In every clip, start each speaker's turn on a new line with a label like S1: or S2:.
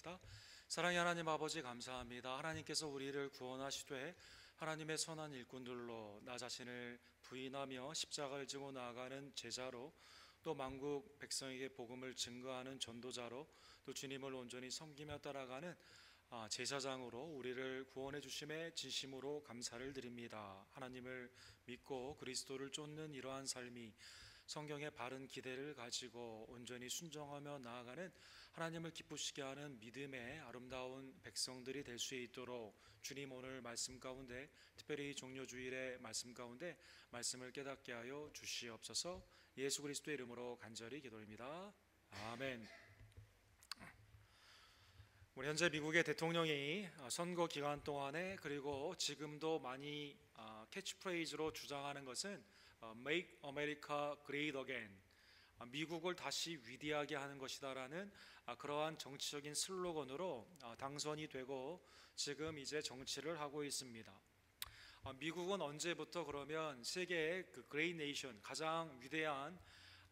S1: 기도하겠습니다. 사랑의 하나님 아버지, 감사합니다. 하나님께서 우리를 구원하시되 하나님의 선한 일꾼들로 나 자신을 부인하며 십자가를 지고 나아가는 제자로, 또 만국 백성에게 복음을 증거하는 전도자로, 또 주님을 온전히 섬기며 따라가는 제사장으로 우리를 구원해 주심에 진심으로 감사를 드립니다. 하나님을 믿고 그리스도를 쫓는 이러한 삶이 성경의 바른 기대를 가지고 온전히 순종하며 나아가는 하나님을 기쁘시게 하는 믿음의 아름다운 백성들이 될 수 있도록 주님, 오늘 말씀 가운데, 특별히 종료주일의 말씀 가운데 말씀을 깨닫게 하여 주시옵소서. 예수 그리스도의 이름으로 간절히 기도합니다. 아멘. 우리 현재 미국의 대통령이 선거 기간 동안에, 그리고 지금도 많이 캐치프레이즈로 주장하는 것은 Make America Great Again, 미국을 다시 위대하게 하는 것이다라는 그러한 정치적인 슬로건으로 당선이 되고 지금 이제 정치를 하고 있습니다. 미국은 언제부터 그러면 세계의 그 Great Nation, 가장 위대한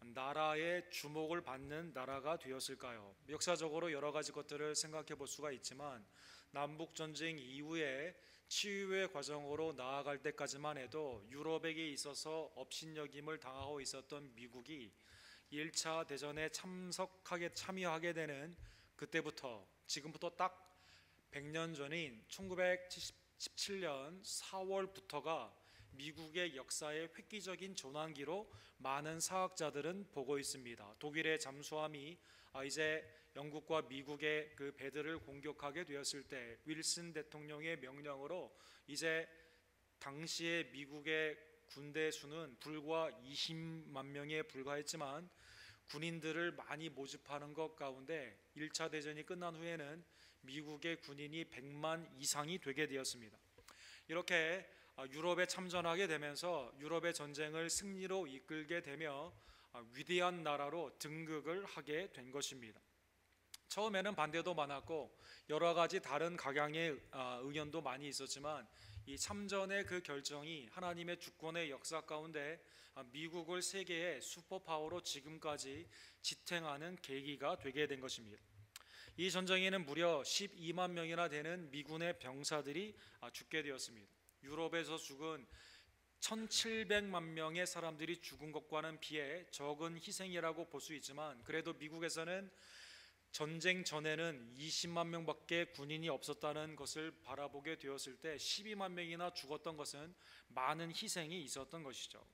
S1: 나라의 주목을 받는 나라가 되었을까요? 역사적으로 여러 가지 것들을 생각해 볼 수가 있지만, 남북전쟁 이후에 치유의 과정으로 나아갈 때까지만 해도 유럽에게 있어서 업신여김을 당하고 있었던 미국이 1차 대전에 참여하게 되는 그때부터, 지금부터 딱 100년 전인 1917년 4월부터가 미국의 역사의 획기적인 전환기로 많은 사학자들은 보고 있습니다. 독일의 잠수함이 이제 영국과 미국의 그 배들을 공격하게 되었을 때 윌슨 대통령의 명령으로 이제 당시의 미국의 군대 수는 불과 20만 명에 불과했지만 군인들을 많이 모집하는 것 가운데 1차 대전이 끝난 후에는 미국의 군인이 100만 이상이 되게 되었습니다. 이렇게 유럽에 참전하게 되면서 유럽의 전쟁을 승리로 이끌게 되며 위대한 나라로 등극을 하게 된 것입니다. 처음에는 반대도 많았고 여러 가지 다른 각양의 의견도 많이 있었지만, 이 참전의 그 결정이 하나님의 주권의 역사 가운데 미국을 세계의 슈퍼파워로 지금까지 지탱하는 계기가 되게 된 것입니다. 이 전쟁에는 무려 12만 명이나 되는 미군의 병사들이 죽게 되었습니다. 유럽에서 죽은 1700만 명의 사람들이 죽은 것과는 비해 적은 희생이라고 볼 수 있지만, 그래도 미국에서는 전쟁 전에는 20만 명밖에 군인이 없었다는 것을 바라보게 되었을 때 12만 명이나 죽었던 것은 많은 희생이 있었던 것이죠.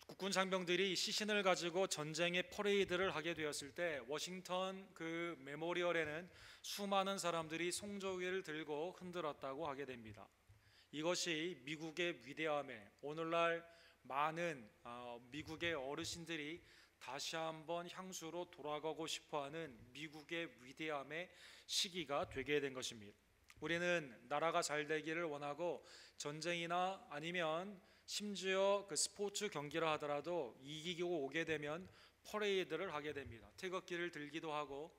S1: 국군 장병들이 시신을 가지고 전쟁의 퍼레이드를 하게 되었을 때 워싱턴 그 메모리얼에는 수많은 사람들이 송조기를 들고 흔들었다고 하게 됩니다. 이것이 미국의 위대함에, 오늘날 많은 미국의 어르신들이 다시 한번 향수로 돌아가고 싶어하는 미국의 위대함의 시기가 되게 된 것입니다. 우리는 나라가 잘 되기를 원하고 전쟁이나 아니면 심지어 그 스포츠 경기를 하더라도 이기고 오게 되면 퍼레이드를 하게 됩니다. 태극기를 들기도 하고,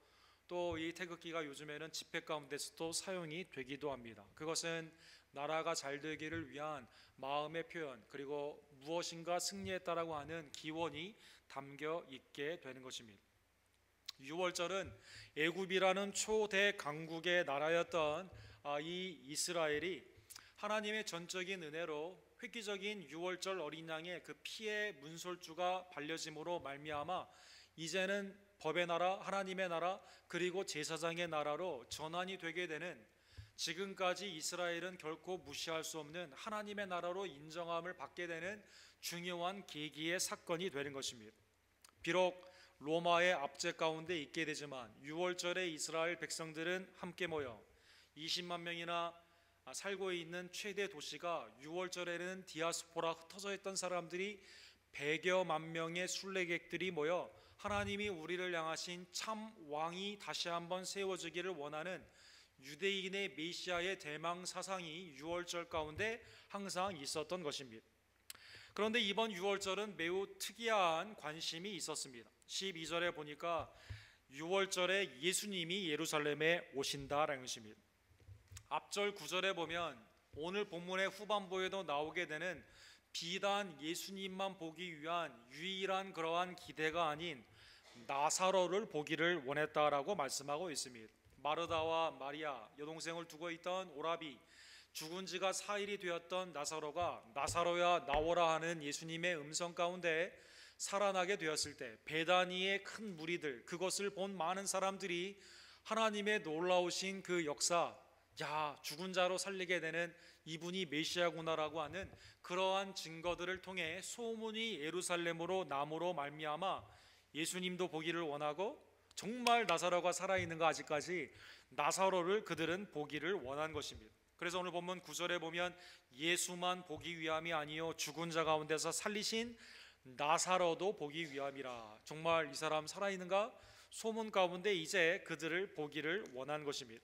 S1: 또 이 태극기가 요즘에는 집회 가운데서도 사용이 되기도 합니다. 그것은 나라가 잘 되기를 위한 마음의 표현, 그리고 무엇인가 승리했다라고 하는 기원이 담겨 있게 되는 것입니다. 6월절은 애굽이라는 초대 강국의 나라였던 이 이스라엘이 하나님의 전적인 은혜로 획기적인 6월절 어린 양의 그 피의 문설주가 발려짐으로 말미암아 이제는 법의 나라, 하나님의 나라, 그리고 제사장의 나라로 전환이 되게 되는, 지금까지 이스라엘은 결코 무시할 수 없는 하나님의 나라로 인정함을 받게 되는 중요한 계기의 사건이 되는 것입니다. 비록 로마의 압제 가운데 있게 되지만 6월절에 이스라엘 백성들은 함께 모여 20만 명이나 살고 있는 최대 도시가 6월절에는 디아스포라, 흩어져 있던 사람들이 100여만 명의 순례객들이 모여 하나님이 우리를 향하신 참 왕이 다시 한번 세워지기를 원하는 유대인의 메시아의 대망 사상이 6월절 가운데 항상 있었던 것입니다. 그런데 이번 6월절은 매우 특이한 관심이 있었습니다. 12절에 보니까 6월절에 예수님이 예루살렘에 오신다라는 것입니다. 앞절 9절에 보면 오늘 본문의 후반부에도 나오게 되는, 비단 예수님만 보기 위한 유일한 그러한 기대가 아닌 나사로를 보기를 원했다라고 말씀하고 있습니다. 마르다와 마리아, 여동생을 두고 있던 오라비, 죽은 지가 4일이 되었던 나사로가 나사로야 나오라 하는 예수님의 음성 가운데 살아나게 되었을 때 베다니의 큰 무리들, 그것을 본 많은 사람들이 하나님의 놀라우신 그 역사, 야, 죽은 자로 살리게 되는 이분이 메시아구나라고 하는 그러한 증거들을 통해 소문이 예루살렘으로 남으로 말미암아 예수님도 보기를 원하고, 정말 나사로가 살아있는가 아직까지 나사로를 그들은 보기를 원한 것입니다. 그래서 오늘 본문 9절에 보면 예수만 보기 위함이 아니요 죽은 자 가운데서 살리신 나사로도 보기 위함이라. 정말 이 사람 살아있는가? 소문 가운데 이제 그들을 보기를 원한 것입니다.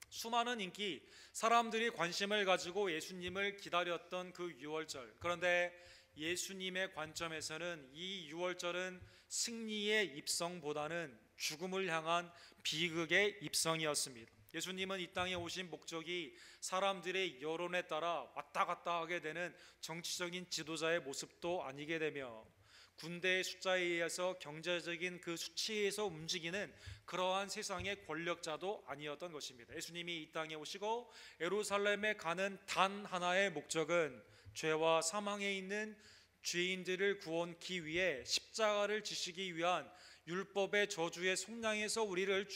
S1: 수많은 인기, 사람들이 관심을 가지고 예수님을 기다렸던 그 유월절, 그런데 예수님의 관점에서는 이 유월절은 승리의 입성보다는 죽음을 향한 비극의 입성이었습니다. 예수님은 이 땅에 오신 목적이 사람들의 여론에 따라 왔다 갔다 하게 되는 정치적인 지도자의 모습도 아니게 되며 군대의 숫자에 의해서 경제적인 그 수치에서 움직이는 그러한 세상의 권력자도 아니었던 것입니다. 예수님이 이 땅에 오시고 예루살렘에 가는 단 하나의 목적은 죄와 사망에 있는 죄인들을 구원하기 위해 십자가를 지시기 위한 율법의 저주의 속량에서 우리를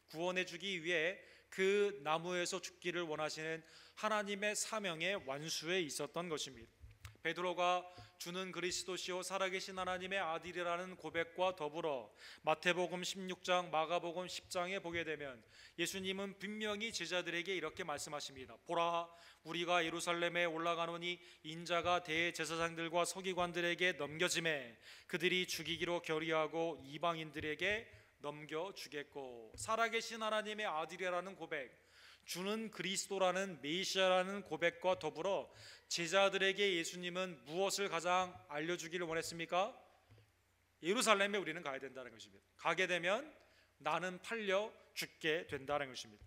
S1: 구원해 주기 위해 그 나무에서 죽기를 원하시는 하나님의 사명의 완수에 있었던 것입니다. 베드로가 주는 그리스도시요 살아계신 하나님의 아들이라는 고백과 더불어 마태복음 16장, 마가복음 10장에 보게 되면 예수님은 분명히 제자들에게 이렇게 말씀하십니다. 보라, 우리가 예루살렘에 올라가노니 인자가 대제사장들과 서기관들에게 넘겨짐에 그들이 죽이기로 결의하고 이방인들에게 넘겨주겠고. 살아계신 하나님의 아들이라는 고백, 주는 그리스도라는 메시아라는 고백과 더불어 제자들에게 예수님은 무엇을 가장 알려주기를 원했습니까? 예루살렘에 우리는 가야 된다는 것입니다. 가게 되면 나는 팔려 죽게 된다는 것입니다.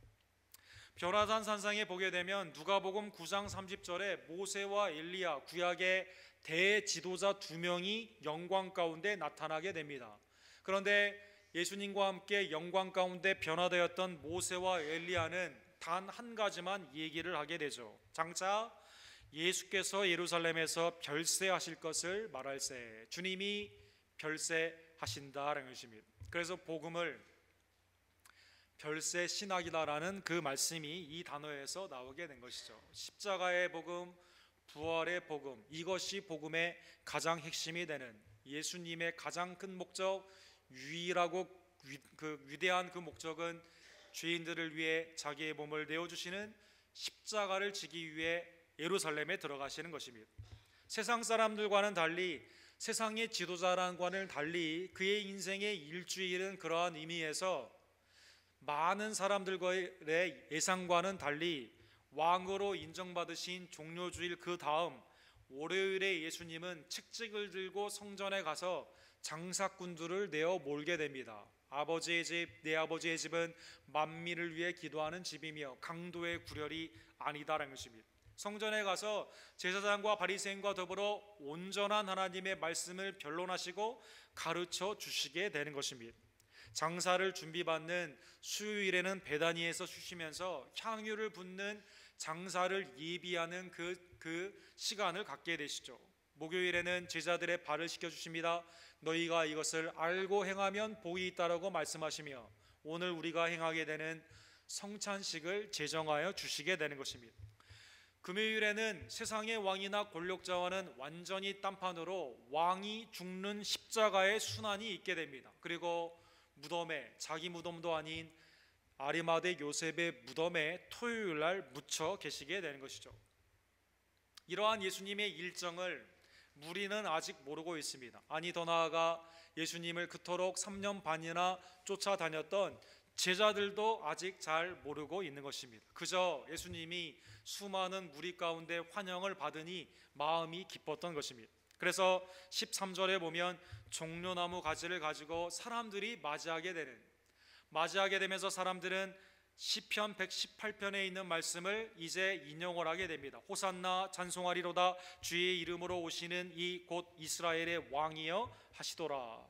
S1: 변화산 산상에 보게 되면 누가복음 9장 30절에 모세와 엘리야, 구약의 대지도자 두 명이 영광 가운데 나타나게 됩니다. 그런데 예수님과 함께 영광 가운데 변화되었던 모세와 엘리야는 단 한 가지만 얘기를 하게 되죠. 장차 예수께서 예루살렘에서 별세하실 것을 말할세. 주님이 별세하신다라는 것입니다. 그래서 복음을 별세 신학이다라는 그 말씀이 이 단어에서 나오게 된 것이죠. 십자가의 복음, 부활의 복음, 이것이 복음의 가장 핵심이 되는, 예수님의 가장 큰 목적, 유일하고 위대한 그 목적은 죄인들을 위해 자기의 몸을 내어주시는 십자가를 지기 위해 예루살렘에 들어가시는 것입니다. 세상 사람들과는 달리, 세상의 지도자랑과는 달리 그의 인생의 일주일은 그러한 의미에서 많은 사람들과의 예상과는 달리 왕으로 인정받으신 종료주일 그 다음 월요일에 예수님은 책찍을 들고 성전에 가서 장사꾼들을 내어 몰게 됩니다. 아버지의 집, 내 아버지의 집은 만민을 위해 기도하는 집이며 강도의 구렬이 아니다라는 것입니다. 성전에 가서 제사장과 바리새인과 더불어 온전한 하나님의 말씀을 변론하시고 가르쳐 주시게 되는 것입니다. 장사를 준비받는 수요일에는 베다니에서 쉬시면서 향유를 붓는 장사를 예비하는 그 시간을 갖게 되시죠. 목요일에는 제자들의 발을 씻겨주십니다. 너희가 이것을 알고 행하면 복이 있다라고 말씀하시며 오늘 우리가 행하게 되는 성찬식을 제정하여 주시게 되는 것입니다. 금요일에는 세상의 왕이나 권력자와는 완전히 딴판으로 왕이 죽는 십자가의 순환이 있게 됩니다. 그리고 무덤에, 자기 무덤도 아닌 아리마대 요셉의 무덤에 토요일날 묻혀 계시게 되는 것이죠. 이러한 예수님의 일정을 무리는 아직 모르고 있습니다. 아니 더 나아가 예수님을 그토록 3년 반이나 쫓아다녔던 제자들도 아직 잘 모르고 있는 것입니다. 그저 예수님이 수많은 무리 가운데 환영을 받으니 마음이 기뻤던 것입니다. 그래서 13절에 보면 종려나무 가지를 가지고 사람들이 맞이하게 되면서 사람들은 시편 118편에 있는 말씀을 이제 인용을 하게 됩니다. 호산나 찬송하리로다 주의 이름으로 오시는 이 곧 이스라엘의 왕이여 하시도라.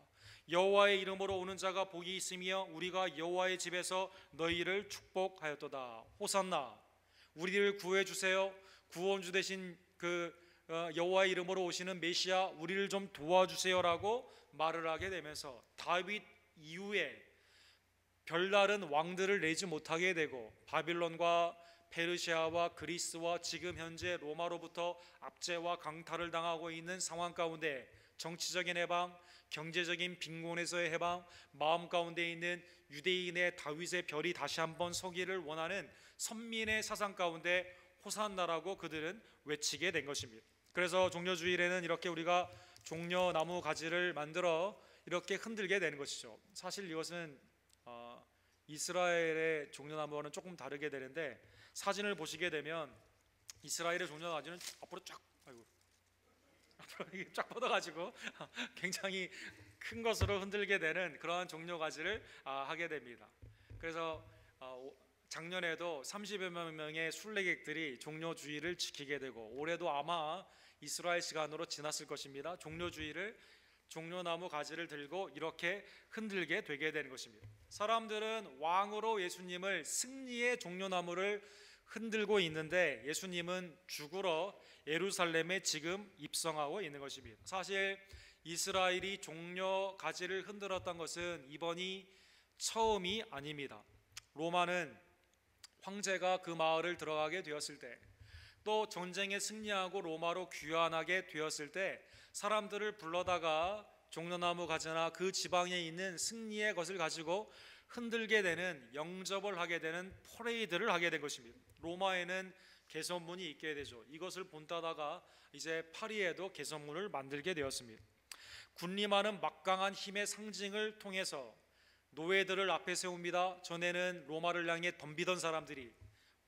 S1: 여호와의 이름으로 오는 자가 복이 있으며 우리가 여호와의 집에서 너희를 축복하였도다. 호산나, 우리를 구해 주세요. 구원주 되신 그 여호와의 이름으로 오시는 메시아, 우리를 좀 도와주세요라고 말을 하게 되면서 다윗 이후에 별다른 왕들을 내지 못하게 되고 바빌론과 페르시아와 그리스와 지금 현재 로마로부터 압제와 강탈을 당하고 있는 상황 가운데 정치적인 해방, 경제적인 빈곤에서의 해방, 마음 가운데 있는 유대인의 다윗의 별이 다시 한번 서기를 원하는 선민의 사상 가운데 호산나라고 그들은 외치게 된 것입니다. 그래서 종려주일에는 이렇게 우리가 종려나무 가지를 만들어 이렇게 흔들게 되는 것이죠. 사실 이것은 이스라엘의 종려나무와는 조금 다르게 되는데, 사진을 보시게 되면 이스라엘의 종려나무는 앞으로 쫙 쫙 뻗어가지고 굉장히 큰 것으로 흔들게 되는 그러한 종려가지를 하게 됩니다. 그래서 작년에도 30여 명의 순례객들이 종려주의를 지키게 되고, 올해도 아마 이스라엘 시간으로 지났을 것입니다. 종려주의를, 종려나무 가지를 들고 이렇게 흔들게 되게 되는 것입니다. 사람들은 왕으로 예수님을, 승리의 종려나무를 흔들고 있는데 예수님은 죽으러 예루살렘에 지금 입성하고 있는 것입니다. 사실 이스라엘이 종려 가지를 흔들었던 것은 이번이 처음이 아닙니다. 로마는 황제가 그 마을을 들어가게 되었을 때, 또 전쟁에 승리하고 로마로 귀환하게 되었을 때 사람들을 불러다가 종려나무 가지나 그 지방에 있는 승리의 것을 가지고 흔들게 되는, 영접을 하게 되는 퍼레이드를 하게 된 것입니다. 로마에는 개선문이 있게 되죠. 이것을 본따다가 이제 파리에도 개선문을 만들게 되었습니다. 군림하는 막강한 힘의 상징을 통해서 노예들을 앞에 세웁니다. 전에는 로마를 향해 덤비던 사람들이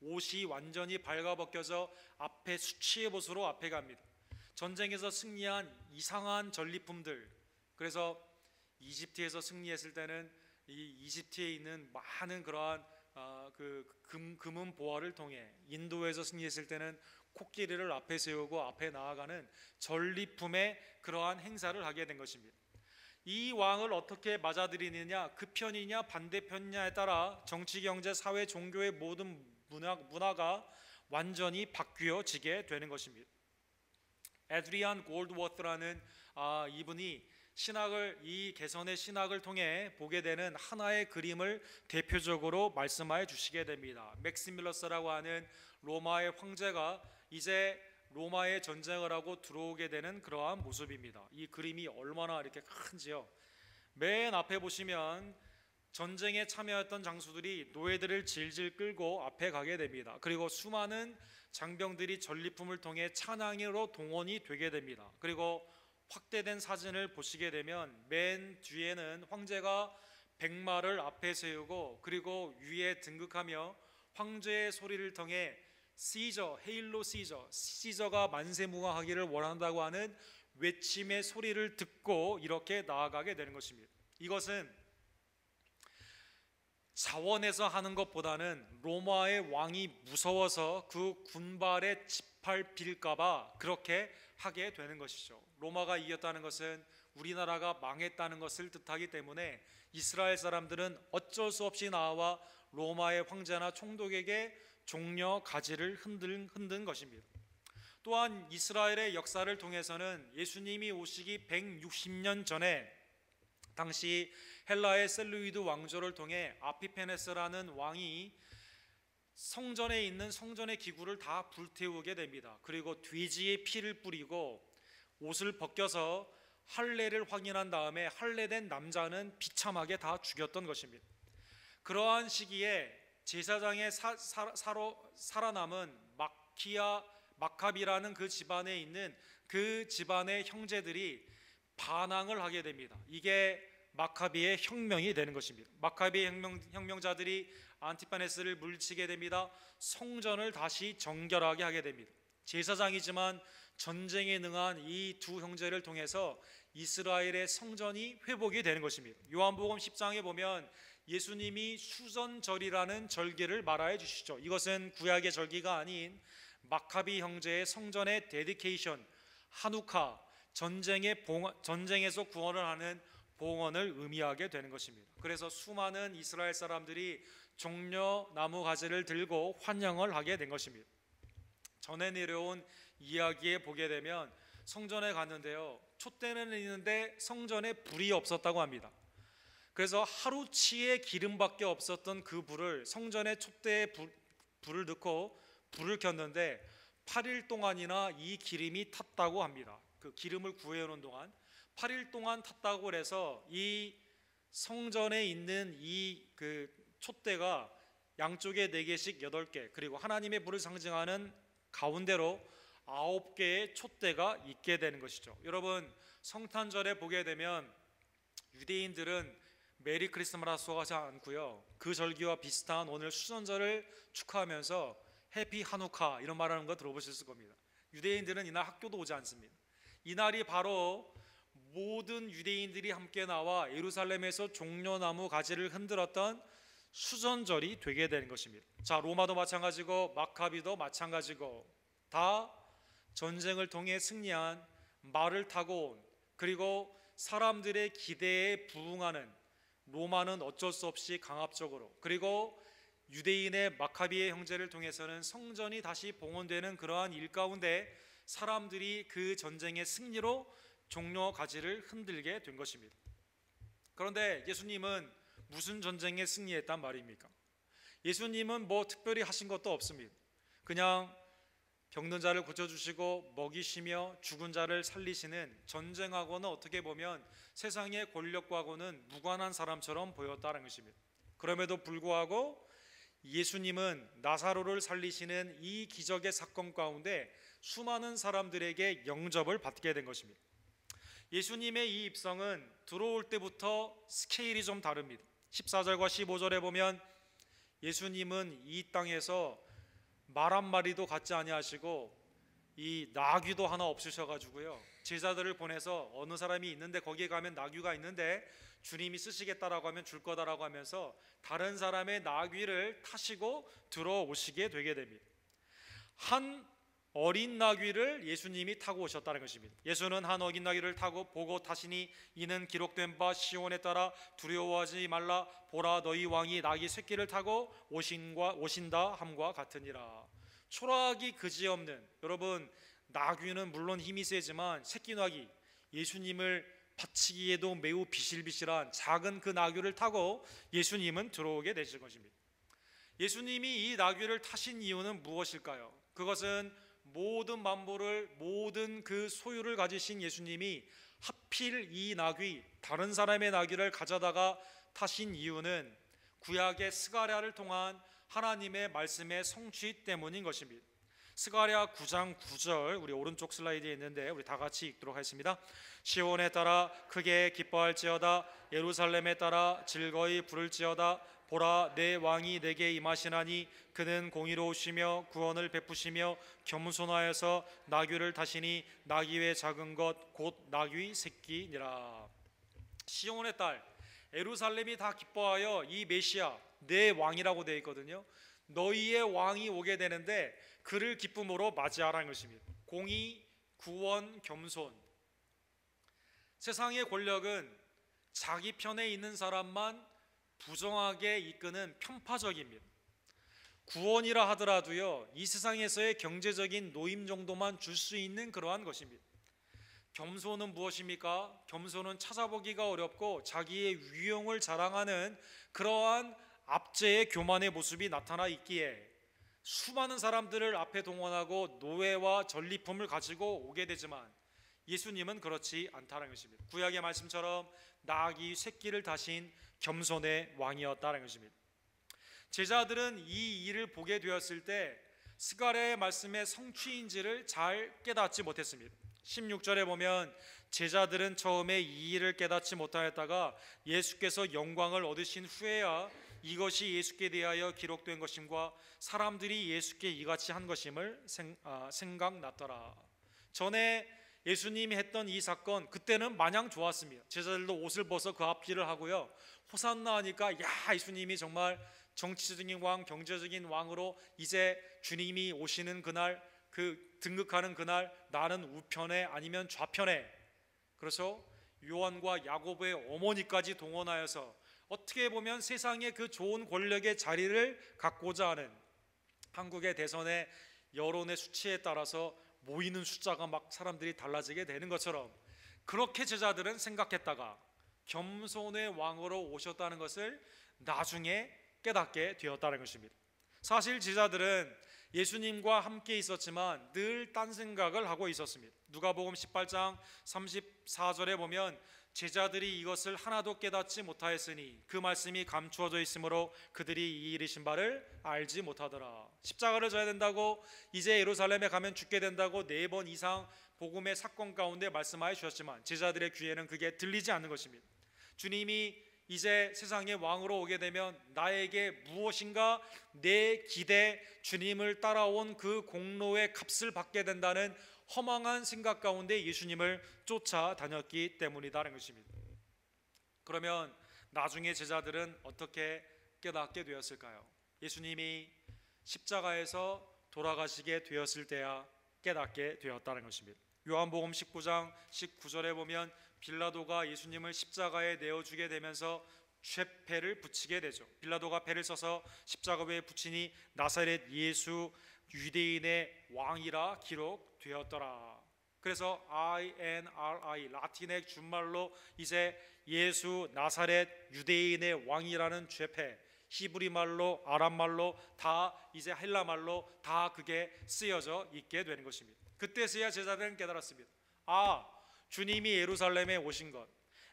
S1: 옷이 완전히 발가벗겨져 앞에 수치의 벗으로 앞에 갑니다. 전쟁에서 승리한 이상한 전리품들, 그래서 이집트에서 승리했을 때는 이 이집트에 있는 많은 그러한 금은 보화를 통해, 인도에서 승리했을 때는 코끼리를 앞에 세우고 앞에 나아가는 전리품의 그러한 행사를 하게 된 것입니다. 이 왕을 어떻게 맞아들이느냐, 그 편이냐 반대편이냐에 따라 정치, 경제, 사회, 종교의 모든 문화가 완전히 바뀌어지게 되는 것입니다. 에드리안 골드워스라는 이분이 이 개선의 신학을 통해 보게 되는 하나의 그림을 대표적으로 말씀하여 주시게 됩니다. 맥시밀러스라고 하는 로마의 황제가 이제 로마에 전쟁을 하고 들어오게 되는 그러한 모습입니다. 이 그림이 얼마나 이렇게 큰지요. 맨 앞에 보시면 전쟁에 참여했던 장수들이 노예들을 질질 끌고 앞에 가게 됩니다. 그리고 수많은 장병들이 전리품을 통해 찬양으로 동원이 되게 됩니다. 그리고 확대된 사진을 보시게 되면 맨 뒤에는 황제가 백마를 앞에 세우고, 그리고 위에 등극하며 황제의 소리를 통해 시저, 헤일로 시저, 시저가 만세무강하기를 원한다고 하는 외침의 소리를 듣고 이렇게 나아가게 되는 것입니다. 이것은 자원에서 하는 것보다는 로마의 왕이 무서워서 그 군발에 짓밟힐까봐 그렇게 하게 되는 것이죠. 로마가 이겼다는 것은 우리나라가 망했다는 것을 뜻하기 때문에 이스라엘 사람들은 어쩔 수 없이 나와 로마의 황제나 총독에게 종려 가지를 흔든 것입니다. 또한 이스라엘의 역사를 통해서는 예수님이 오시기 160년 전에 당시 헬라의 셀루이드 왕조를 통해 아피페네스라는 왕이 성전에 있는 성전의 기구를 다 불태우게 됩니다. 그리고 돼지의 피를 뿌리고 옷을 벗겨서 할례를 확인한 다음에 할례된 남자는 비참하게 다 죽였던 것입니다. 그러한 시기에 제사장의 살아남은 마카비라는 그 집안에 있는 그 집안의 형제들이 반항을 하게 됩니다. 이게 마카비의 혁명이 되는 것입니다. 마카비의 혁명자들이 안티파네스를 물리치게 됩니다. 성전을 다시 정결하게 하게 됩니다. 제사장이지만 전쟁에 능한 이 두 형제를 통해서 이스라엘의 성전이 회복이 되는 것입니다. 요한복음 10장에 보면 예수님이 수전절이라는 절기를 말하여 주시죠. 이것은 구약의 절기가 아닌 마카비 형제의 성전의 데디케이션, 하누카, 전쟁에서 구원을 하는 봉헌을 의미하게 되는 것입니다. 그래서 수많은 이스라엘 사람들이 종려 나무 가지를 들고 환영을 하게 된 것입니다. 전에 내려온 이야기에 보게 되면 성전에 갔는데요, 촛대는 있는데 성전에 불이 없었다고 합니다. 그래서 하루치의 기름밖에 없었던 그 불을 성전의 촛대에 불을 넣고 불을 켰는데 8일 동안이나 이 기름이 탔다고 합니다. 그 기름을 구해오는 동안 8일 동안 탔다고 해서 이 성전에 있는 이 그 촛대가 양쪽에 4개씩 8개, 그리고 하나님의 불을 상징하는 가운데로 9개의 촛대가 있게 되는 것이죠. 여러분, 성탄절에 보게 되면 유대인들은 메리 크리스마스라고 하지 않고요, 그 절기와 비슷한 오늘 수전절을 축하하면서 해피 하누카 이런 말하는 거 들어보셨을 겁니다. 유대인들은 이날 학교도 오지 않습니다. 이날이 바로 모든 유대인들이 함께 나와 예루살렘에서 종려나무 가지를 흔들었던 수전절이 되게 되는 것입니다. 자, 로마도 마찬가지고 마카비도 마찬가지고 다 전쟁을 통해 승리한, 말을 타고 온, 그리고 사람들의 기대에 부응하는, 로마는 어쩔 수 없이 강압적으로, 그리고 유대인의 마카비의 형제를 통해서는 성전이 다시 봉헌되는 그러한 일 가운데 사람들이 그 전쟁의 승리로 종려 가지를 흔들게 된 것입니다. 그런데 예수님은 무슨 전쟁에 승리했단 말입니까? 예수님은 뭐 특별히 하신 것도 없습니다. 그냥 병든 자를 고쳐주시고 먹이시며 죽은 자를 살리시는, 전쟁하고는 어떻게 보면 세상의 권력과고는 무관한 사람처럼 보였다는 것입니다. 그럼에도 불구하고 예수님은 나사로를 살리시는 이 기적의 사건 가운데 수많은 사람들에게 영접을 받게 된 것입니다. 예수님의 이 입성은 들어올 때부터 스케일이 좀 다릅니다. 14절과 15절에 보면 예수님은 이 땅에서 말 한 마리도 갖지 아니하시고 이 나귀도 하나 없으셔가지고요, 제자들을 보내서 어느 사람이 있는데 거기에 가면 나귀가 있는데 주님이 쓰시겠다라고 하면 줄 거다라고 하면서 다른 사람의 나귀를 타시고 들어오시게 되게 됩니다. 한 어린 나귀를 예수님이 타고 오셨다는 것입니다. 예수는 한 어린 나귀를 타고 보고 타시니 이는 기록된 바 시온에 따라 두려워하지 말라, 보라 너희 왕이 나귀 새끼를 타고 오신다 함과 같으니라. 초라하기 그지없는, 여러분, 나귀는 물론 힘이 세지만 새끼 나귀, 예수님을 받치기에도 매우 비실비실한 작은 그 나귀를 타고 예수님은 들어오게 되실 것입니다. 예수님이 이 나귀를 타신 이유는 무엇일까요? 그것은 모든 만물을, 모든 그 소유를 가지신 예수님이 하필 이 나귀, 다른 사람의 나귀를 가져다가 타신 이유는 구약의 스가랴를 통한 하나님의 말씀의 성취 때문인 것입니다. 스가랴 9장 9절, 우리 오른쪽 슬라이드에 있는데 우리 다 같이 읽도록 하겠습니다. 시온에 따라 크게 기뻐할지어다, 예루살렘에 따라 즐거이 부를지어다. 보라, 내 왕이 내게 임하시나니 그는 공의로우시며 구원을 베푸시며 겸손하여서 나귀를 타시니 나귀의 작은 것 곧 나귀 새끼니라. 시온의 딸 예루살렘이 다 기뻐하여 이 메시아, 내 왕이라고 되어 있거든요. 너희의 왕이 오게 되는데 그를 기쁨으로 맞이하라는 것입니다. 공의, 구원, 겸손. 세상의 권력은 자기 편에 있는 사람만 부정하게 이끄는 편파적입니다. 구원이라 하더라도요, 이 세상에서의 경제적인 노임 정도만 줄 수 있는 그러한 것입니다. 겸손은 무엇입니까? 겸손은 찾아보기가 어렵고 자기의 위용을 자랑하는 그러한 압제의 교만의 모습이 나타나 있기에 수많은 사람들을 앞에 동원하고 노예와 전리품을 가지고 오게 되지만 예수님은 그렇지 않다는 것입니다. 구약의 말씀처럼 나귀 새끼를 타신 겸손의 왕이었다는 것입니다. 제자들은 이 일을 보게 되었을 때 스가랴의 말씀의 성취인지를 잘 깨닫지 못했습니다. 16절에 보면 제자들은 처음에 이 일을 깨닫지 못하였다가 예수께서 영광을 얻으신 후에야 이것이 예수께 대하여 기록된 것임과 사람들이 예수께 이같이 한 것임을 생각났더라. 전에 예수님이 했던 이 사건, 그때는 마냥 좋았습니다. 제자들도 옷을 벗어 그 앞길을 하고요, 호산나 하니까 야, 예수님이 정말 정치적인 왕, 경제적인 왕으로 이제 주님이 오시는 그날, 그 등극하는 그날 나는 우편에 아니면 좌편에. 그래서 요한과 야고보의 어머니까지 동원하여서 어떻게 보면 세상의 그 좋은 권력의 자리를 갖고자 하는 한국의 대선의 여론의 수치에 따라서 모이는 숫자가 막 사람들이 달라지게 되는 것처럼 그렇게 제자들은 생각했다가 겸손의 왕으로 오셨다는 것을 나중에 깨닫게 되었다는 것입니다. 사실 제자들은 예수님과 함께 있었지만 늘 딴 생각을 하고 있었습니다. 누가복음 18장 34절에 보면 제자들이 이것을 하나도 깨닫지 못하였으니 그 말씀이 감추어져 있으므로 그들이 이 일이신 바를 알지 못하더라. 십자가를 져야 된다고, 이제 예루살렘에 가면 죽게 된다고 4번 이상 복음의 사건 가운데 말씀하여 주셨지만 제자들의 귀에는 그게 들리지 않는 것입니다. 주님이 이제 세상의 왕으로 오게 되면 나에게 무엇인가 내 기대, 주님을 따라온 그 공로의 값을 받게 된다는 허망한 생각 가운데 예수님을 쫓아다녔기 때문이라는 것입니다. 그러면 나중에 제자들은 어떻게 깨닫게 되었을까요? 예수님이 십자가에서 돌아가시게 되었을 때야 깨닫게 되었다는 것입니다. 요한복음 19장 19절에 보면 빌라도가 예수님을 십자가에 내어주게 되면서 쇠패를 붙이게 되죠. 빌라도가 패를 써서 십자가 위에 붙이니 나사렛 예수 유대인의 왕이라 기록되었더라. 그래서 INRI 라틴의 준말로 이제 예수 나사렛 유대인의 왕이라는 쇠패, 히브리 말로 아람 말로 다 이제 헬라 말로 다 그게 쓰여져 있게 되는 것입니다. 그때서야 제자들은 깨달았습니다. 주님이 예루살렘에 오신 것,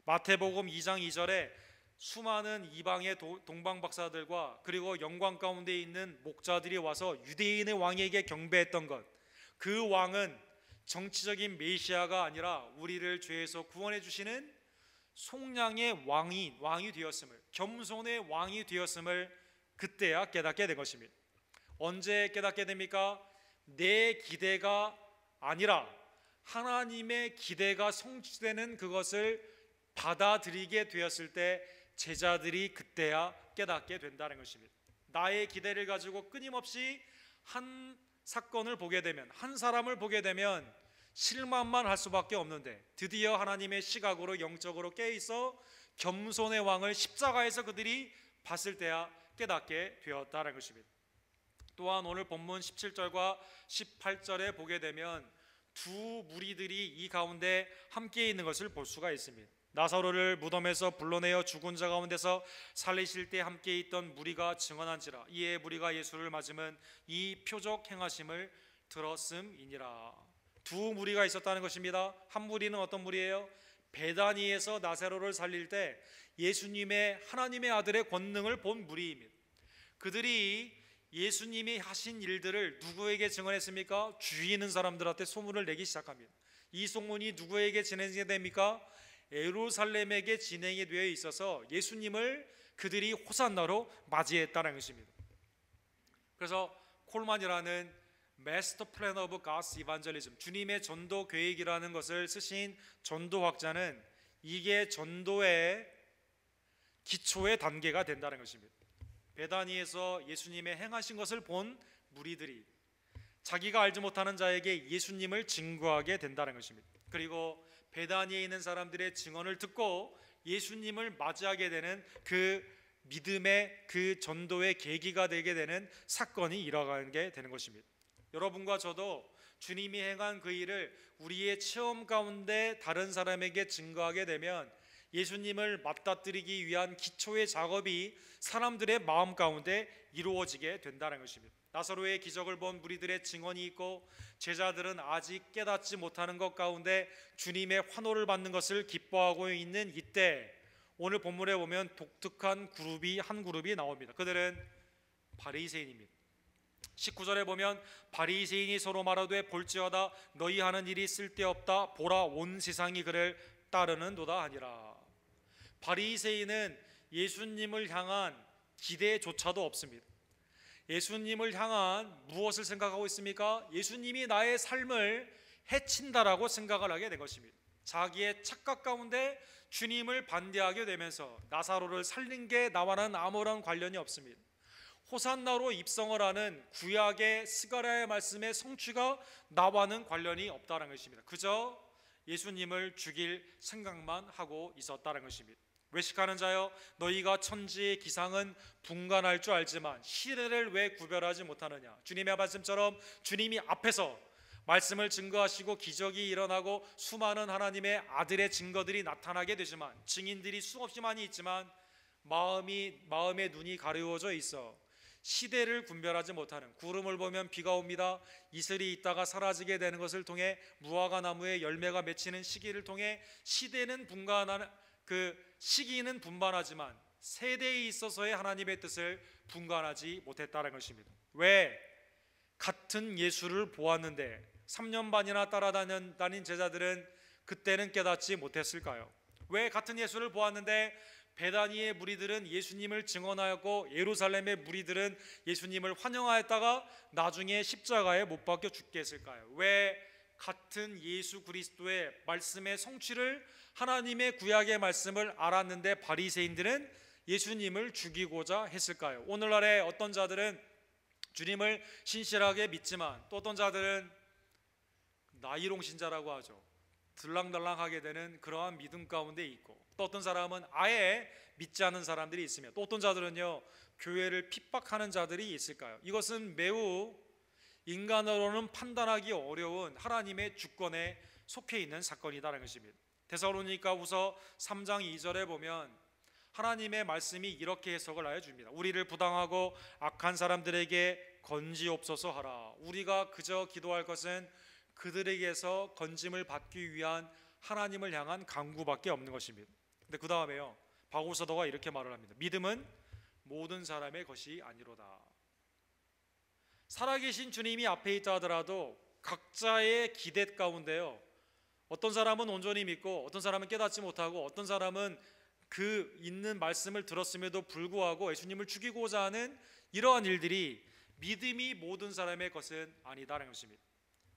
S1: 마태복음 2장 2절에 수많은 이방의 동방박사들과 그리고 영광 가운데 있는 목자들이 와서 유대인의 왕에게 경배했던 것, 그 왕은 정치적인 메시아가 아니라 우리를 죄에서 구원해 주시는 속량의 왕이 되었음을, 겸손의 왕이 되었음을 그때야 깨닫게 된 것입니다. 언제 깨닫게 됩니까? 내 기대가 아니라 하나님의 기대가 성취되는 그것을 받아들이게 되었을 때 제자들이 그때야 깨닫게 된다는 것입니다. 나의 기대를 가지고 끊임없이 한 사건을 보게 되면, 한 사람을 보게 되면 실망만 할 수밖에 없는데 드디어 하나님의 시각으로 영적으로 깨어있어 겸손의 왕을 십자가에서 그들이 봤을 때야 깨닫게 되었다는 것입니다. 또한 오늘 본문 17절과 18절에 보게 되면 두 무리들이 이 가운데 함께 있는 것을 볼 수가 있습니다. 나사로를 무덤에서 불러내어 죽은 자 가운데서 살리실 때 함께 있던 무리가 증언한지라 이에 무리가 예수를 맞으면 이 표적 행하심을 들었음이니라. 두 무리가 있었다는 것입니다. 한 무리는 어떤 무리예요? 베다니에서 나사로를 살릴 때 예수님의 하나님의 아들의 권능을 본 무리입니다. 그들이 예수님이 하신 일들을 누구에게 증언했습니까? 주위 있는 사람들한테 소문을 내기 시작합니다. 이 소문이 누구에게 진행이 됩니까? 예루살렘에게 진행이 되어 있어서 예수님을 그들이 호산나로 맞이했다는 것입니다. 그래서 콜만이라는 Master Plan of God's Evangelism, 주님의 전도 계획이라는 것을 쓰신 전도학자는 이게 전도의 기초의 단계가 된다는 것입니다. 베다니에서 예수님의 행하신 것을 본 무리들이 자기가 알지 못하는 자에게 예수님을 증거하게 된다는 것입니다. 그리고 베다니에 있는 사람들의 증언을 듣고 예수님을 맞이하게 되는 그 믿음의 그 전도의 계기가 되게 되는 사건이 일어나게 되는 것입니다. 여러분과 저도 주님이 행한 그 일을 우리의 체험 가운데 다른 사람에게 증거하게 되면 예수님을 맞닥뜨리기 위한 기초의 작업이 사람들의 마음 가운데 이루어지게 된다는 것입니다. 나사로의 기적을 본 무리들의 증언이 있고 제자들은 아직 깨닫지 못하는 것 가운데 주님의 환호를 받는 것을 기뻐하고 있는 이때 오늘 본문에 보면 독특한 한 그룹이 나옵니다. 그들은 바리새인입니다. 19절에 보면 바리새인이 서로 말하되 볼지어다 너희 하는 일이 쓸데없다 보라 온 세상이 그를 따르는도다 하니라. 바리새인은 예수님을 향한 기대조차도 없습니다. 예수님을 향한 무엇을 생각하고 있습니까? 예수님이 나의 삶을 해친다라고 생각을 하게 된 것입니다. 자기의 착각 가운데 주님을 반대하게 되면서 나사로를 살린 게 나와는 아무런 관련이 없습니다. 호산나로 입성을 하는 구약의 스가랴의 말씀의 성취가 나와는 관련이 없다는 것입니다. 그저 예수님을 죽일 생각만 하고 있었다는 것입니다. 외식하는 자여, 너희가 천지의 기상은 분간할 줄 알지만 시대를 왜 구별하지 못하느냐. 주님의 말씀처럼 주님이 앞에서 말씀을 증거하시고 기적이 일어나고 수많은 하나님의 아들의 증거들이 나타나게 되지만, 증인들이 수없이 많이 있지만 마음의 눈이 가려워져 있어 시대를 분별하지 못하는, 구름을 보면 비가 옵니다, 이슬이 있다가 사라지게 되는 것을 통해 무화과 나무에 열매가 맺히는 시기를 통해 시대는 분간하는, 시기는 분반하지만 세대에 있어서의 하나님의 뜻을 분간하지 못했다는 것입니다. 왜? 같은 예수를 보았는데 3년 반이나 따라다닌 제자들은 그때는 깨닫지 못했을까요? 왜 같은 예수를 보았는데 베다니의 무리들은 예수님을 증언하였고 예루살렘의 무리들은 예수님을 환영하였다가 나중에 십자가에 못 박혀 죽게 했을까요? 왜 같은 예수 그리스도의 말씀의 성취를, 하나님의 구약의 말씀을 알았는데 바리새인들은 예수님을 죽이고자 했을까요? 오늘날에 어떤 자들은 주님을 신실하게 믿지만 또 어떤 자들은 나이롱 신자라고 하죠. 들랑달랑하게 되는 그러한 믿음 가운데 있고, 또 어떤 사람은 아예 믿지 않는 사람들이 있으며, 또 어떤 자들은요 교회를 핍박하는 자들이 있을까요? 이것은 매우 인간으로는 판단하기 어려운 하나님의 주권에 속해 있는 사건이다라는 것입니다. 데살로니가후서 3장 2절에 보면 하나님의 말씀이 이렇게 해석을 하여 줍니다. 우리를 부당하고 악한 사람들에게 건지옵소서 하라. 우리가 그저 기도할 것은 그들에게서 건짐을 받기 위한 하나님을 향한 간구밖에 없는 것입니다. 근데 그 다음에요 바울 사도가 이렇게 말을 합니다. 믿음은 모든 사람의 것이 아니로다. 살아계신 주님이 앞에 있다 하더라도 각자의 기대 가운데요, 어떤 사람은 온전히 믿고 어떤 사람은 깨닫지 못하고 어떤 사람은 그 있는 말씀을 들었음에도 불구하고 예수님을 죽이고자 하는 이러한 일들이 믿음이 모든 사람의 것은 아니다라는 것입니다.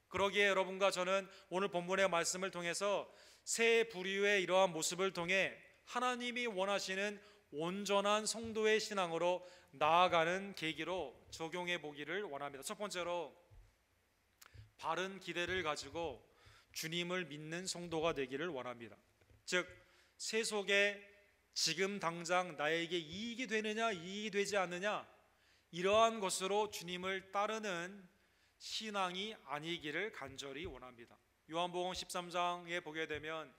S1: 그러기에 여러분과 저는 오늘 본문의 말씀을 통해서 세 부류의 이러한 모습을 통해 하나님이 원하시는 온전한 성도의 신앙으로 나아가는 계기로 적용해 보기를 원합니다. 첫 번째로, 바른 기대를 가지고 주님을 믿는 성도가 되기를 원합니다. 즉 세속에 지금 당장 나에게 이익이 되느냐 이익이 되지 않느냐, 이러한 것으로 주님을 따르는 신앙이 아니기를 간절히 원합니다. 요한복음 13장에 보게 되면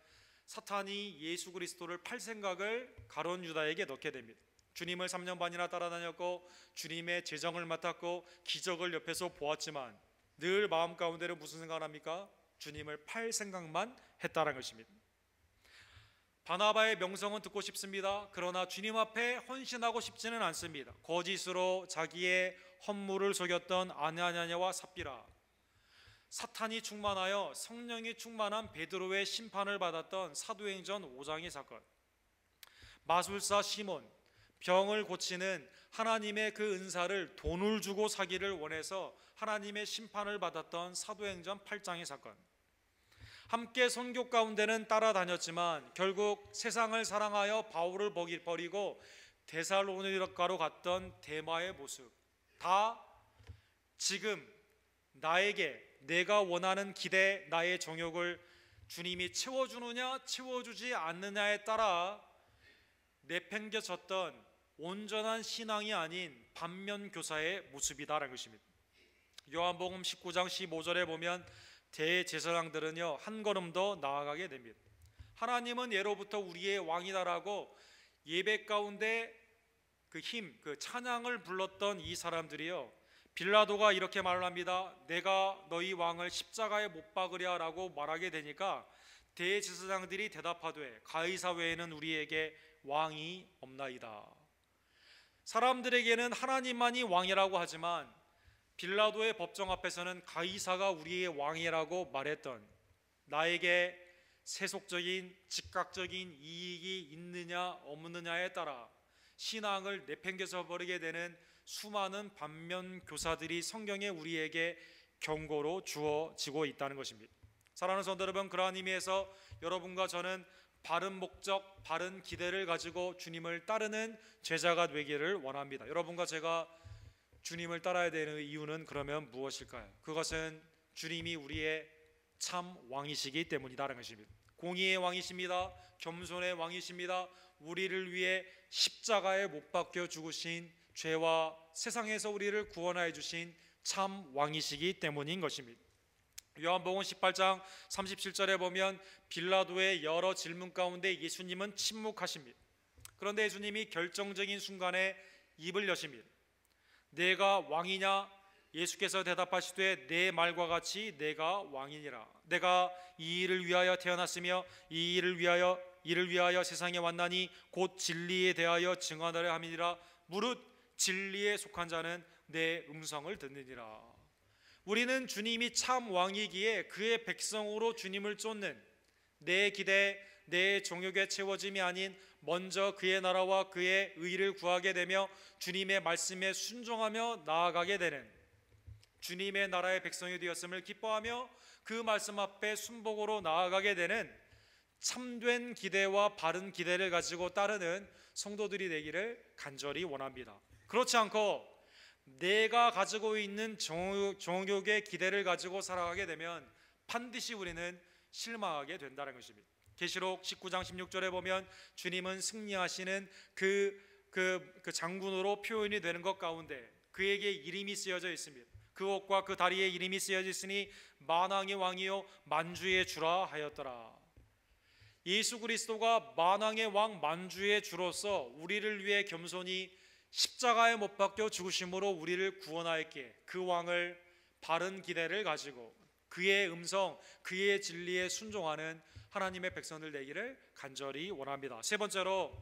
S1: 사탄이 예수 그리스도를 팔 생각을 가룟 유다에게 넣게 됩니다. 주님을 3년 반이나 따라다녔고 주님의 재정을 맡았고 기적을 옆에서 보았지만 늘 마음 가운데로 무슨 생각을 합니까? 주님을 팔 생각만 했다는 것입니다. 바나바의 명성은 듣고 싶습니다. 그러나 주님 앞에 헌신하고 싶지는 않습니다. 거짓으로 자기의 헌물을 속였던 아나니아와 삽비라, 사탄이 충만하여 성령이 충만한 베드로의 심판을 받았던 사도행전 5장의 사건, 마술사 시몬, 병을 고치는 하나님의 그 은사를 돈을 주고 사기를 원해서 하나님의 심판을 받았던 사도행전 8장의 사건, 함께 선교 가운데는 따라다녔지만 결국 세상을 사랑하여 바울을 버리고 데살로니가로 갔던 데마의 모습, 다 지금 내가 원하는 기대, 나의 정욕을 주님이 채워주느냐 채워주지 않느냐에 따라 내팽겨쳤던 온전한 신앙이 아닌 반면교사의 모습이다라는 것입니다. 요한복음 19장 15절에 보면 대제사장들은요 한 걸음 더 나아가게 됩니다. 하나님은 예로부터 우리의 왕이다라고 예배 가운데 그 찬양을 불렀던 이 사람들이요, 빌라도가 이렇게 말을 합니다. 내가 너희 왕을 십자가에 못 박으랴 라고 말하게 되니까 대제사장들이 대답하되 가이사 외에는 우리에게 왕이 없나이다. 사람들에게는 하나님만이 왕이라고 하지만 빌라도의 법정 앞에서는 가이사가 우리의 왕이라고 말했던, 나에게 세속적인 즉각적인 이익이 있느냐 없느냐에 따라 신앙을 내팽개쳐 버리게 되는 수많은 반면교사들이 성경에 우리에게 경고로 주어지고 있다는 것입니다. 사랑하는 성도 여러분, 그러한 의미에서 여러분과 저는 바른 목적, 바른 기대를 가지고 주님을 따르는 제자가 되기를 원합니다. 여러분과 제가 주님을 따라야 되는 이유는 그러면 무엇일까요? 그것은 주님이 우리의 참 왕이시기 때문이다라는 것입니다. 공의의 왕이십니다. 겸손의 왕이십니다. 우리를 위해 십자가에 못 박혀 죽으신, 죄와 세상에서 우리를 구원하여 주신 참 왕이시기 때문인 것입니다. 요한복음 18장 37절에 보면 빌라도의 여러 질문 가운데 예수님은 침묵하십니다. 그런데 예수님이 결정적인 순간에 입을 여십니다. 내가 왕이냐? 예수께서 대답하시되 내 말과 같이 내가 왕이니라. 내가 이 일을 위하여 태어났으며 이 일을 위하여 세상에 왔나니 곧 진리에 대하여 증언하려 함이니라. 무릇 진리에 속한 자는 내 음성을 듣느니라. 우리는 주님이 참 왕이기에 그의 백성으로 주님을 쫓는, 내 기대, 내 정욕에 채워짐이 아닌 먼저 그의 나라와 그의 의를 구하게 되며 주님의 말씀에 순종하며 나아가게 되는, 주님의 나라의 백성이 되었음을 기뻐하며 그 말씀 앞에 순복으로 나아가게 되는 참된 기대와 바른 기대를 가지고 따르는 성도들이 되기를 간절히 원합니다. 그렇지 않고 내가 가지고 있는 정욕의 기대를 가지고 살아가게 되면 반드시 우리는 실망하게 된다는 것입니다. 계시록 19장 16절에 보면 주님은 승리하시는 그 장군으로 표현이 되는 것 가운데 그에게 이름이 쓰여져 있습니다. 그 옷과 그 다리에 이름이 쓰여져 있으니 만왕의 왕이요 만주의 주라 하였더라. 예수 그리스도가 만왕의 왕 만주의 주로서 우리를 위해 겸손히 십자가에 못 박혀 죽으심으로 우리를 구원하였기에 그 왕을 바른 기대를 가지고 그의 음성, 그의 진리에 순종하는 하나님의 백성들 되기를 간절히 원합니다. 세 번째로,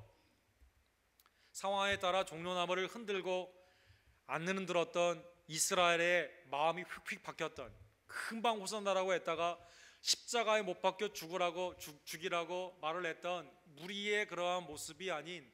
S1: 상황에 따라 종려나무를 흔들고 안 흔들었던 이스라엘의 마음이 휙휙 바뀌었던, 금방 호산나라고 했다가 십자가에 못 박혀 죽이라고 말을 했던 무리의 그러한 모습이 아닌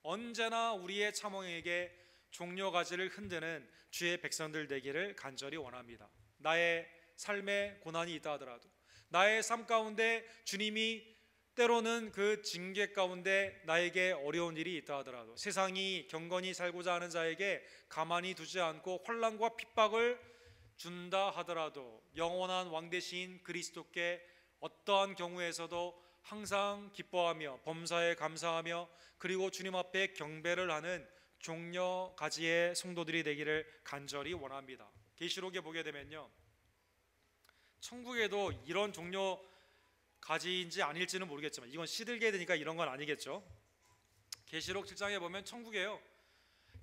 S1: 언제나 우리의 참왕에게 종려가지를 흔드는 주의 백성들 되기를 간절히 원합니다. 나의 삶에 고난이 있다 하더라도, 나의 삶 가운데 주님이 때로는 그 징계 가운데 나에게 어려운 일이 있다 하더라도, 세상이 경건히 살고자 하는 자에게 가만히 두지 않고 환난과 핍박을 준다 하더라도 영원한 왕 되신 그리스도께 어떠한 경우에서도 항상 기뻐하며 범사에 감사하며 그리고 주님 앞에 경배를 하는 종려가지의 성도들이 되기를 간절히 원합니다. 계시록에 보게 되면요, 천국에도 이런 종려가지인지 아닐지는 모르겠지만, 이건 시들게 되니까 이런 건 아니겠죠. 계시록 7장에 보면 천국에요,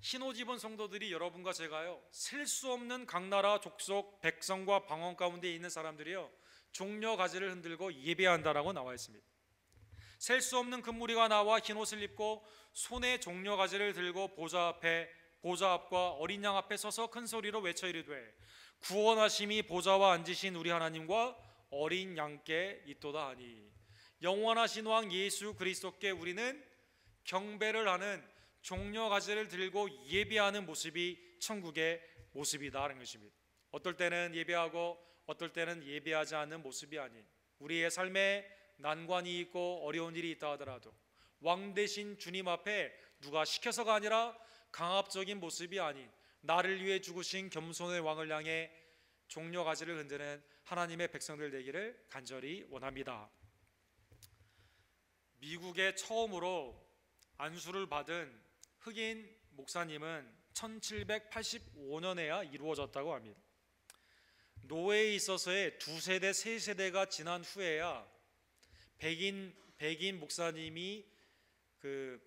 S1: 흰옷 입은 성도들이, 여러분과 제가요, 셀 수 없는 각 나라 족속 백성과 방언 가운데 있는 사람들이요, 종려가지를 흔들고 예배한다라고 나와 있습니다. 셀 수 없는 큰 무리가 나와 흰옷을 입고 손에 종려가지를 들고 보좌 앞과 어린 양 앞에 서서 큰 소리로 외쳐 이르되 구원하심이 보좌와 앉으신 우리 하나님과 어린 양께 있도다 하니, 영원하신 왕 예수 그리스도께 우리는 경배를 하는, 종려가지를 들고 예배하는 모습이 천국의 모습이다라는 것입니다. 어떨 때는 예배하고 어떨 때는 예배하지 않는 모습이 아닌, 우리의 삶에 난관이 있고 어려운 일이 있다 하더라도 왕 되신 주님 앞에 누가 시켜서가 아니라 강압적인 모습이 아닌 나를 위해 죽으신 겸손의 왕을 향해 종려가지를 흔드는 하나님의 백성들 되기를 간절히 원합니다. 미국에 처음으로 안수를 받은 흑인 목사님은 1785년에야 이루어졌다고 합니다. 노예에 있어서의 두 세대, 세 세대가 지난 후에야 백인 목사님이 그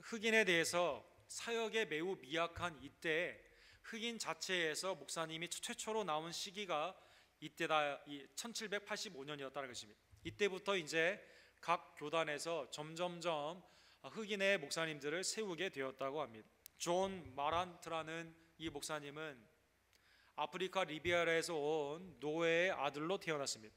S1: 흑인에 대해서 사역에 매우 미약한 이때 흑인 자체에서 목사님이 최초로 나온 시기가 이때다, 1785년이었다는 것입니다. 이때부터 이제 각 교단에서 점점점 흑인의 목사님들을 세우게 되었다고 합니다. 존 마란트라는 이 목사님은 아프리카 리비아라에서 온 노예의 아들로 태어났습니다.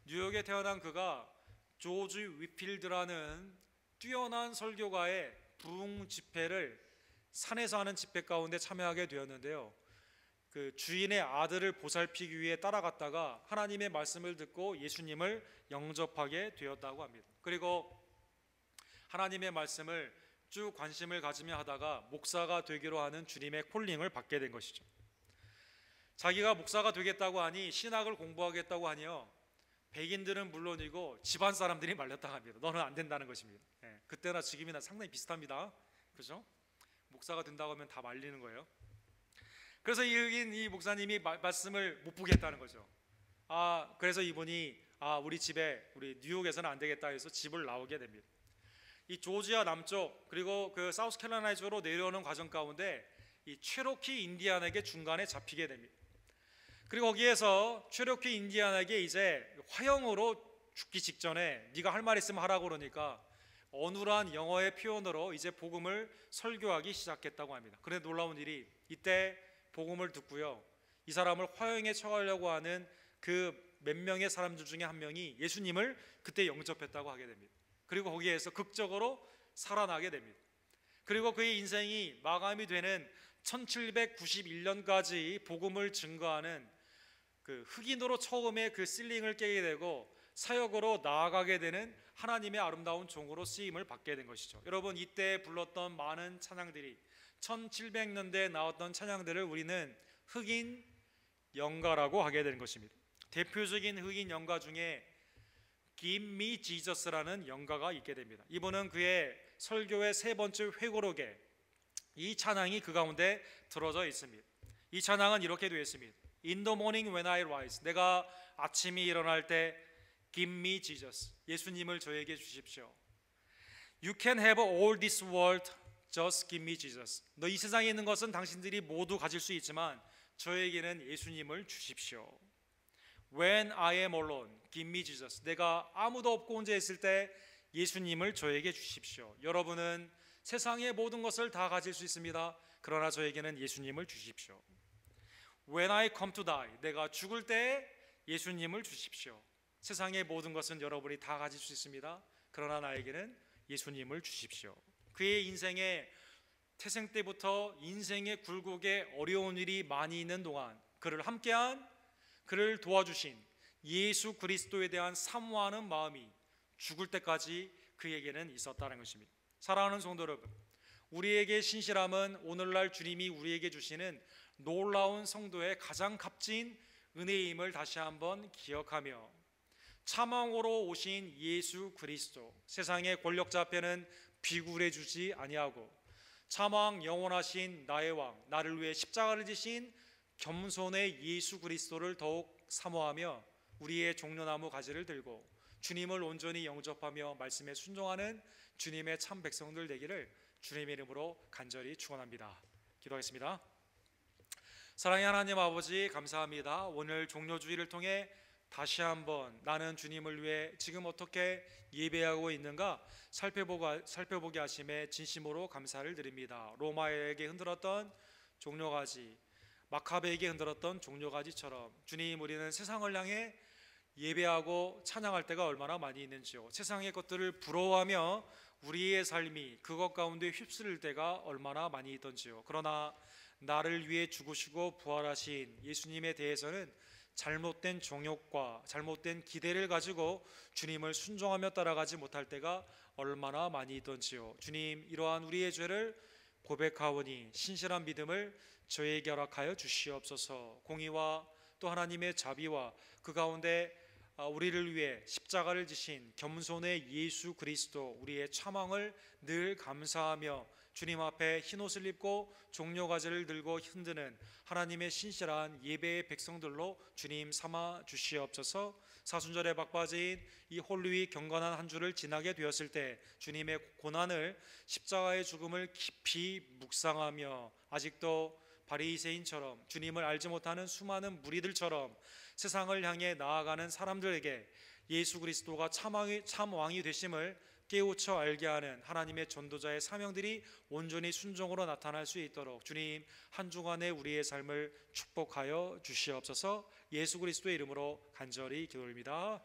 S1: 뉴욕에 태어난 그가 조지 위필드라는 뛰어난 설교가의 부흥 집회를, 산에서 하는 집회 가운데 참여하게 되었는데요, 그 주인의 아들을 보살피기 위해 따라갔다가 하나님의 말씀을 듣고 예수님을 영접하게 되었다고 합니다. 그리고 하나님의 말씀을 쭉 관심을 가지며 하다가 목사가 되기로 하는 주님의 콜링을 받게 된 것이죠. 자기가 목사가 되겠다고 하니 신학을 공부하겠다고 하니요, 백인들은 물론이고 집안 사람들이 말렸다고 합니다. 너는 안 된다는 것입니다. 예, 그때나 지금이나 상당히 비슷합니다. 그죠? 목사가 된다고 하면 다 말리는 거예요. 그래서 이 목사님이 말씀을 못 보겠다는 거죠. 그래서 이분이 우리 집에, 우리 뉴욕에서는 안 되겠다 해서 집을 나오게 됩니다. 이 조지아 남쪽 그리고 그 사우스캐롤라이나 쪽으로 내려오는 과정 가운데 이 체로키 인디안에게 중간에 잡히게 됩니다. 그리고 거기에서 체로키 인디안에게 이제 화형으로 죽기 직전에 네가 할 말 있으면 하라고 그러니까 어눌한 영어의 표현으로 이제 복음을 설교하기 시작했다고 합니다. 그런데 놀라운 일이 이때 복음을 듣고요, 이 사람을 화형에 처하려고 하는 그 몇 명의 사람들 중에 한 명이 예수님을 그때 영접했다고 하게 됩니다. 그리고 거기에서 극적으로 살아나게 됩니다. 그리고 그의 인생이 마감이 되는 1791년까지 복음을 증거하는 그 흑인으로 처음에 그 실링을 깨게 되고 사역으로 나아가게 되는 하나님의 아름다운 종으로 쓰임을 받게 된 것이죠. 여러분, 이때 불렀던 많은 찬양들이 1700년대에 나왔던 찬양들을 우리는 흑인 연가라고 하게 되는 것입니다. 대표적인 흑인 연가 중에 Give Me Jesus라는 연가가 있게 됩니다. 이분은 그의 설교의 세 번째 회고록에 이 찬양이 그 가운데 들어져 있습니다. 이 찬양은 이렇게 되어 있습니다. In the morning when I rise, 내가 아침이 일어날 때 Give me Jesus, 예수님을 저에게 주십시오. You can have all this world, just give me Jesus. 너 이 세상에 있는 것은 당신들이 모두 가질 수 있지만 저에게는 예수님을 주십시오. When I am alone, give me Jesus. 내가 아무도 없고 혼자 있을 때 예수님을 저에게 주십시오. 여러분은 세상의 모든 것을 다 가질 수 있습니다. 그러나 저에게는 예수님을 주십시오. When I come to die, 내가 죽을 때 예수님을 주십시오. 세상의 모든 것은 여러분이 다 가질 수 있습니다. 그러나 나에게는 예수님을 주십시오. 그의 인생의 태생 때부터 인생의 굴곡에 어려운 일이 많이 있는 동안 그를 함께한, 그를 도와주신 예수 그리스도에 대한 사모하는 마음이 죽을 때까지 그에게는 있었다는 것입니다. 사랑하는 성도 여러분, 우리에게 신실함은 오늘날 주님이 우리에게 주시는 놀라운 성도의 가장 값진 은혜임을 다시 한번 기억하며 차망으로 오신 예수 그리스도, 세상의 권력자 앞에는 비굴해 주지 아니하고 차망 영원하신 나의 왕, 나를 위해 십자가를 지신 겸손의 예수 그리스도를 더욱 사모하며 우리의 종려나무 가지를 들고 주님을 온전히 영접하며 말씀에 순종하는 주님의 참 백성들 되기를 주님의 이름으로 간절히 축원합니다. 기도하겠습니다. 사랑의 하나님 아버지, 감사합니다. 오늘 종료주의를 통해 다시 한번 나는 주님을 위해 지금 어떻게 예배하고 있는가 살펴보게 하심에 진심으로 감사를 드립니다. 로마에게 흔들었던 종려가지, 마카베에게 흔들었던 종려가지처럼 주님, 우리는 세상을 향해 예배하고 찬양할 때가 얼마나 많이 있는지요. 세상의 것들을 부러워하며 우리의 삶이 그것 가운데 휩쓸릴 때가 얼마나 많이 있던지요. 그러나 나를 위해 죽으시고 부활하신 예수님에 대해서는 잘못된 정욕과 잘못된 기대를 가지고 주님을 순종하며 따라가지 못할 때가 얼마나 많이 있던지요. 주님, 이러한 우리의 죄를 고백하오니 신실한 믿음을 저에게 허락하여 주시옵소서. 공의와 또 하나님의 자비와 그 가운데 우리를 위해 십자가를 지신 겸손의 예수 그리스도, 우리의 차망을 늘 감사하며 주님 앞에 흰옷을 입고 종려가지를 들고 흔드는 하나님의 신실한 예배의 백성들로 주님 삼아 주시옵소서. 사순절에 막바지인 이 홀루이 경건한 한 주를 지나게 되었을 때 주님의 고난을, 십자가의 죽음을 깊이 묵상하며 아직도 바리새인처럼 주님을 알지 못하는 수많은 무리들처럼 세상을 향해 나아가는 사람들에게 예수 그리스도가 참 왕이 되심을 깨우쳐 알게 하는 하나님의 전도자의 사명들이 온전히 순종으로 나타날 수 있도록 주님, 한 주간의 우리의 삶을 축복하여 주시옵소서. 예수 그리스도의 이름으로 간절히 기도드립니다.